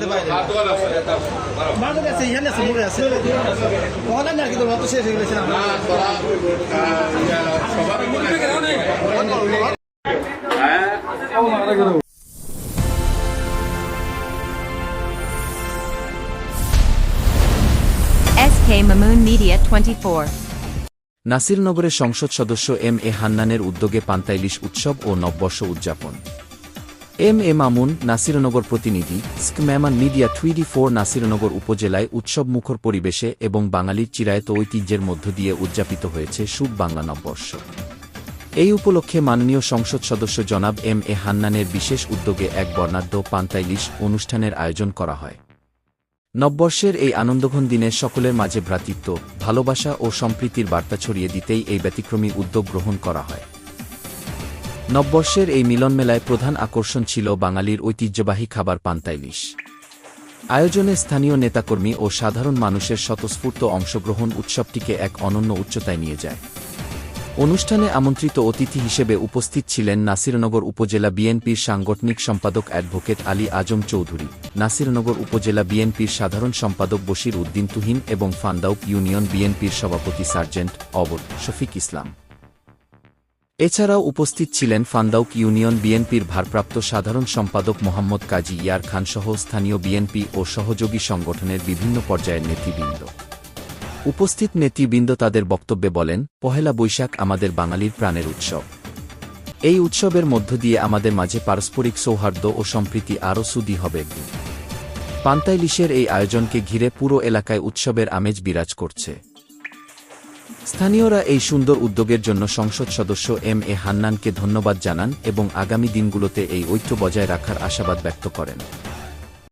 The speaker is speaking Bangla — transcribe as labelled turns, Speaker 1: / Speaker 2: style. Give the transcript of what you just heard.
Speaker 1: হাতে বাইরে বাজারে আছে ইহানে আছে মোড়ে আছে ওখানে না কিন্তু মত শেষ হয়ে গেছে না
Speaker 2: SK Mamoon Media 24
Speaker 3: নাসিরনগরের সংসদ সদস্য এম এ হান্নানের উদ্যোগে পান্তা ইলিশ উৎসব ও নববর্ষ উদযাপন। এম এ মামুন, নাসিরনগর প্রতিনিধি, স্ক ম্যামান মিডিয়া 24। নাসিরনগর উপজেলায় উৎসবমুখর পরিবেশে এবং বাঙালির চিরায়ত ঐতিহ্যের মধ্য দিয়ে উদযাপিত হয়েছে শুভ বাংলা নববর্ষ। এই উপলক্ষে মাননীয় সংসদ সদস্য জনাব এম এ হান্নানের বিশেষ উদ্যোগে এক বর্ণাঢ্য পান্তা ইলিশ অনুষ্ঠানের আয়োজন করা হয়। নববর্ষের এই আনন্দঘন দিনে সকলের মাঝে ভ্রাতৃত্ব, ভালোবাসা ও সম্প্রীতির বার্তা ছড়িয়ে দিতেই এই ব্যতিক্রমী উদ্যোগ গ্রহণ করা হয়। নববর্ষের এই মিলনমেলায় প্রধান আকর্ষণ ছিল বাঙালির ঐতিহ্যবাহী খাবার পান্তা ইলিশ। আয়োজনে স্থানীয় নেতাকর্মী ও সাধারণ মানুষের স্বতঃস্ফূর্ত অংশগ্রহণ উৎসবটিকে এক অনন্য উচ্চতায় নিয়ে যায়। অনুষ্ঠানে আমন্ত্রিত অতিথি হিসেবে উপস্থিত ছিলেন নাসিরনগর উপজেলা বিএনপির সাংগঠনিক সম্পাদক অ্যাডভোকেট আলী আজম চৌধুরী, নাসিরনগর উপজেলা বিএনপির সাধারণ সম্পাদক বশির উদ্দিন তুহিন এবং ফান্দাউক ইউনিয়ন বিএনপির সভাপতি সার্জেন্ট অবর শফিক ইসলাম। এছাড়াও উপস্থিত ছিলেন ফান্দাউক ইউনিয়ন বিএনপির ভারপ্রাপ্ত সাধারণ সম্পাদক মোহাম্মদ কাজী ইয়ার খানসহ স্থানীয় বিএনপি ও সহযোগী সংগঠনের বিভিন্ন পর্যায়ের নেতৃবৃন্দ। উপস্থিত নেতৃবৃন্দ তাদের বক্তব্যে বলেন, পহেলা বৈশাখ আমাদের বাঙালির প্রাণের উৎসব। এই উৎসবের মধ্য দিয়ে আমাদের মাঝে পারস্পরিক সৌহার্দ্য ও সম্প্রীতি আরও সুদৃঢ় হবে। পান্তা ইলিশের এই আয়োজনকে ঘিরে পুরো এলাকায় উৎসবের আমেজ বিরাজ করছে। স্থানীয়রা এই সুন্দর উদ্যোগের জন্য সংসদ সদস্য এম এ হান্নানকে ধন্যবাদ জানান এবং আগামী দিনগুলোতে এই ঐক্য বজায় রাখার আশাবাদ ব্যক্ত করেন।